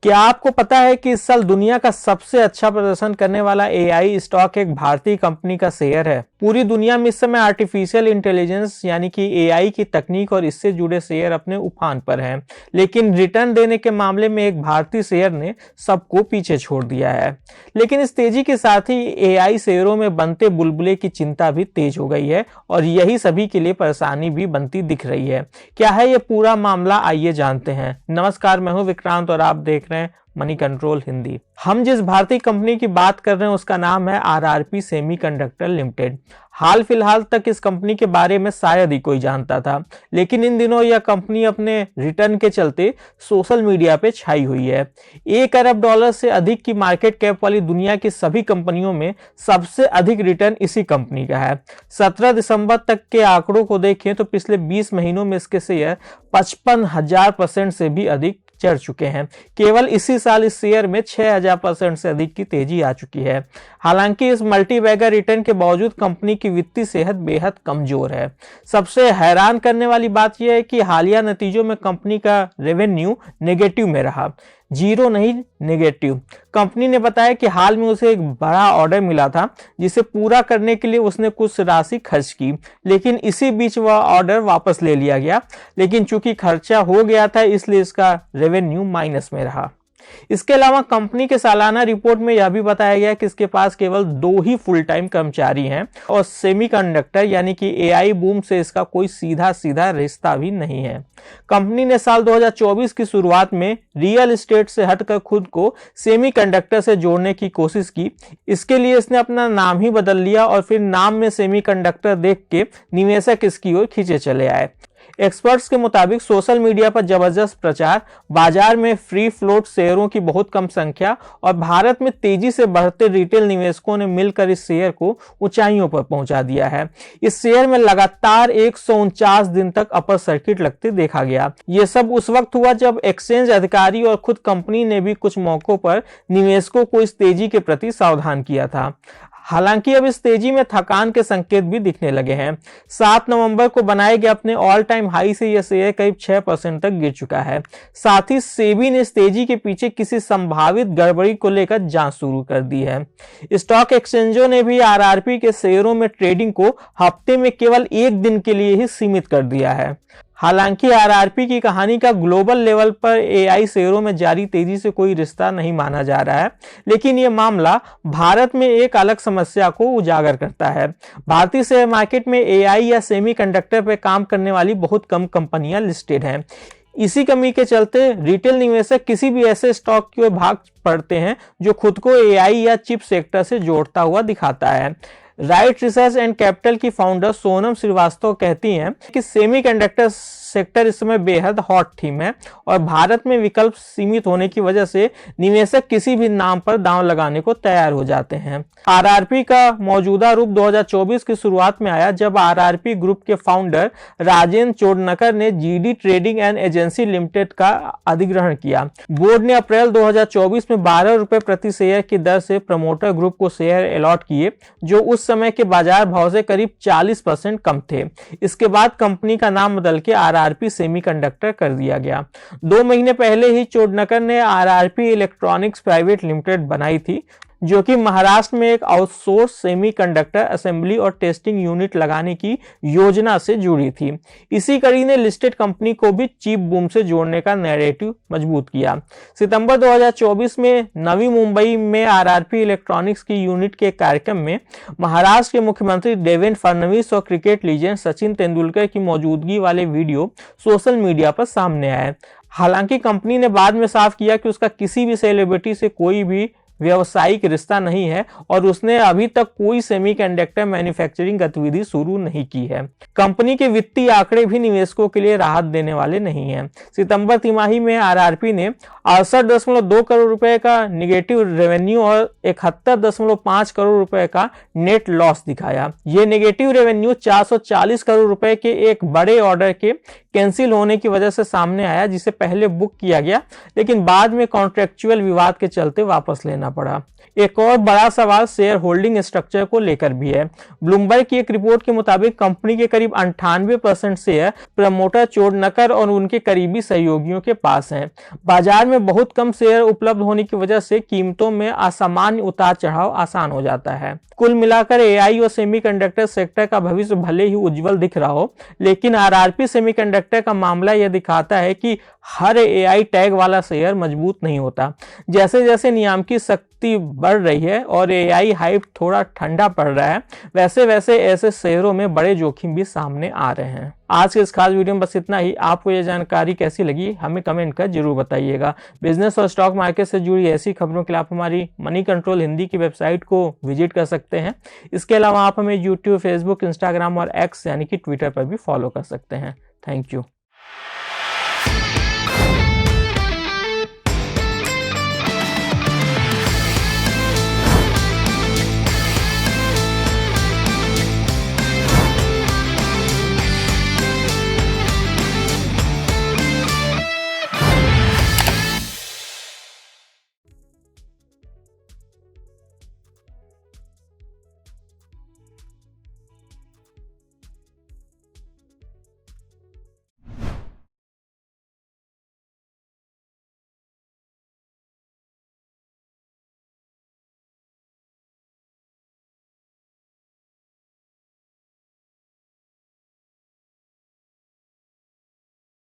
क्या आपको पता है कि इस साल दुनिया का सबसे अच्छा प्रदर्शन करने वाला एआई स्टॉक एक भारतीय कंपनी का शेयर है। पूरी दुनिया में इस समय आर्टिफिशियल इंटेलिजेंस यानी कि एआई की तकनीक और इससे जुड़े शेयर अपने उफान पर हैं, लेकिन रिटर्न देने के मामले में एक भारतीय शेयर ने सबको पीछे छोड़ दिया है। लेकिन इस तेजी के साथ ही एआई शेयरों में बनते बुलबुले की चिंता भी तेज हो गई है और यही सभी के लिए परेशानी भी बनती दिख रही है। क्या है ये पूरा मामला, आइए जानते हैं। नमस्कार, मैं हूं विक्रांत और आप देख रहे हैं मनी कंट्रोल हिंदी। हम जिस भारतीय कंपनी की बात कर रहे हैं उसका नाम है आरआरपी सेमीकंडक्टर लिमिटेड। हाल फिलहाल तक इस कंपनी के बारे में शायद ही कोई जानता था, लेकिन इन दिनों यह कंपनी अपने रिटर्न के चलते सोशल मीडिया पे छाई हुई है। $1 अरब से अधिक की मार्केट कैप वाली दुनिया की सभी कंपनियों में सबसे अधिक रिटर्न इसी कंपनी का है। 17 दिसंबर तक के आंकड़ों को देखें तो पिछले 20 महीनों में इसके शेयर 55,000% से भी अधिक चढ़ चुके हैं। केवल इसी साल इस शेयर में 6,000% से अधिक की तेजी आ चुकी है। हालांकि इस मल्टीबैगर रिटर्न के बावजूद कंपनी की वित्तीय सेहत बेहद कमजोर है। सबसे हैरान करने वाली बात यह है कि हालिया नतीजों में कंपनी का रेवेन्यू नेगेटिव में रहा, जीरो नहीं नेगेटिव। कंपनी ने बताया कि हाल में उसे एक बड़ा ऑर्डर मिला था जिसे पूरा करने के लिए उसने कुछ राशि खर्च की, लेकिन इसी बीच वह ऑर्डर वापस ले लिया गया। लेकिन चूंकि खर्चा हो गया था इसलिए इसका रेवेन्यू माइनस में रहा। इसके अलावा कंपनी के सालाना रिपोर्ट में यह भी बताया गया कि इसके पास केवल 2 ही फुल टाइम कर्मचारी हैं और सेमीकंडक्टर यानी कि एआई बूम से इसका कोई सीधा रिश्ता भी नहीं है। कंपनी ने साल 2024 की शुरुआत में रियल एस्टेट से हटकर खुद को सेमीकंडक्टर से जोड़ने की कोशिश की। इसके लिए इसने अपना नाम ही बदल लिया और फिर नाम में सेमीकंडक्टर देख के निवेशक इसकी ओर खींचे चले आए। एक्सपर्ट्स के मुताबिक सोशल मीडिया पर जबरदस्त प्रचार, बाजार में फ्री फ्लोट शेयरों की बहुत कम संख्या और भारत में तेजी से बढ़ते रिटेल निवेशकों ने मिलकर इस शेयर को ऊंचाइयों पर पहुंचा दिया है। इस शेयर में लगातार 149 दिन तक अपर सर्किट लगते देखा गया। यह सब उस वक्त हुआ जब एक्सचेंज अधिकारी और खुद कंपनी ने भी कुछ मौकों पर निवेशकों को इस तेजी के प्रति सावधान किया था। हालांकि अब इस तेजी में थकान के संकेत भी दिखने लगे हैं। 7 नवंबर को बनाए गए अपने ऑल टाइम हाई से यह शेयर करीब 6% तक गिर चुका है। साथ ही सेबी ने इस तेजी के पीछे किसी संभावित गड़बड़ी को लेकर जांच शुरू कर दी है। स्टॉक एक्सचेंजों ने भी आरआरपी के शेयरों में ट्रेडिंग को हफ्ते में केवल 1 दिन के लिए ही सीमित कर दिया है। हालांकि आरआरपी की कहानी का ग्लोबल लेवल पर एआई शेयरों में जारी तेजी से कोई रिश्ता नहीं माना जा रहा है, लेकिन यह मामला भारत में एक अलग समस्या को उजागर करता है। भारतीय शेयर मार्केट में एआई या सेमीकंडक्टर पर काम करने वाली बहुत कम कंपनियां लिस्टेड हैं। इसी कमी के चलते रिटेल निवेशक किसी भी ऐसे स्टॉक की ओर भाग पड़ते हैं जो खुद को एआई या चिप सेक्टर से जोड़ता हुआ दिखाता है। राइट रिसर्च एंड कैपिटल की फाउंडर सोनम श्रीवास्तव कहती हैं कि सेमीकंडक्टर सेक्टर इस समय बेहद हॉट थीम है और भारत में विकल्प सीमित होने की वजह से निवेशक किसी भी नाम पर दांव लगाने को तैयार हो जाते हैं। आरआरपी का मौजूदा रूप 2024 की शुरुआत में आया जब आरआरपी ग्रुप के फाउंडर राजेंद्र चोडनकर ने GD trading and agency limited का अधिग्रहण किया। बोर्ड ने अप्रैल 2024 में 12 रुपए प्रति शेयर की दर से प्रमोटर ग्रुप को शेयर अलॉट किए, जो उस समय के बाजार भाव से करीब 40% कम थे। इसके बाद कंपनी का नाम बदल के आरआरपी सेमीकंडक्टर कर दिया गया। 2 महीने पहले ही चोडनकर ने आरआरपी इलेक्ट्रॉनिक्स प्राइवेट लिमिटेड बनाई थी, जो कि महाराष्ट्र में एक आउटसोर्स सेमीकंडक्टर असेंबली और टेस्टिंग यूनिट लगाने की योजना से जुड़ी थी। इसी कड़ी ने लिस्टेड कंपनी को भी चिप बूम से जोड़ने का नैरेटिव मजबूत किया। सितंबर 2024 में नवी मुंबई में आरआरपी इलेक्ट्रॉनिक्स की यूनिट के कार्यक्रम में महाराष्ट्र के मुख्यमंत्री देवेंद्र फडणवीस और क्रिकेट लीजेंड सचिन तेंदुलकर की मौजूदगी वाले वीडियो सोशल मीडिया पर सामने आए। हालांकि कंपनी ने बाद में साफ किया कि उसका किसी भी सेलिब्रिटी से कोई भी व्यावसायिक रिश्ता नहीं है और उसने अभी तक कोई सेमीकंडक्टर मैन्युफैक्चरिंग गतिविधि शुरू नहीं की है। कंपनी के वित्तीय आंकड़े भी निवेशकों के लिए राहत देने वाले नहीं हैं। सितंबर तिमाही में आरआरपी ने 68.2 करोड़ रुपए का निगेटिव रेवेन्यू और 71.5 करोड़ रुपए का नेट लॉस दिखाया। ये नेगेटिव रेवेन्यू 440 करोड़ रुपए के एक बड़े ऑर्डर के कैंसिल होने की वजह से सामने आया, जिसे पहले बुक किया गया लेकिन बाद में कॉन्ट्रेक्चुअल विवाद के चलते वापस लेना पड़ा। एक और बड़ा सवाल शेयर होल्डिंग स्ट्रक्चर को लेकर भी है। ब्लूमबर्ग की एक रिपोर्ट के मुताबिक कंपनी के करीब 98% शेयर प्रमोटर चोडनकर और उनके करीबी सहयोगियों के पास हैं। बाजार में बहुत कम शेयर उपलब्ध होने की वजह से कीमतों में असामान्य उतार चढ़ाव आसान हो जाता है। कुल मिलाकर एआई और सेमीकंडक्टर सेक्टर का भविष्य भले ही उज्जवल दिख रहा हो, लेकिन आरआरपी सेमीकंडक्टर का मामला यह दिखाता है कि हर एआई टैग वाला शेयर मजबूत नहीं होता। जैसे जैसे नियामकी शक्ति बढ़ रही है और एआई हाइप थोड़ा ठंडा पड़ रहा है, वैसे वैसे ऐसे शेयरों में बड़े जोखिम भी सामने आ रहे हैं। आज के इस खास वीडियो में बस इतना ही। आपको यह जानकारी कैसी लगी हमें कमेंट कर जरूर बताइएगा। बिजनेस और स्टॉक मार्केट से जुड़ी ऐसी खबरों के लिए आप हमारी मनी कंट्रोल हिंदी की वेबसाइट को विजिट कर सकते हैं। इसके अलावा आप हमें यूट्यूब, फेसबुक, इंस्टाग्राम और एक्स यानी कि ट्विटर पर भी फॉलो कर सकते हैं। Thank you.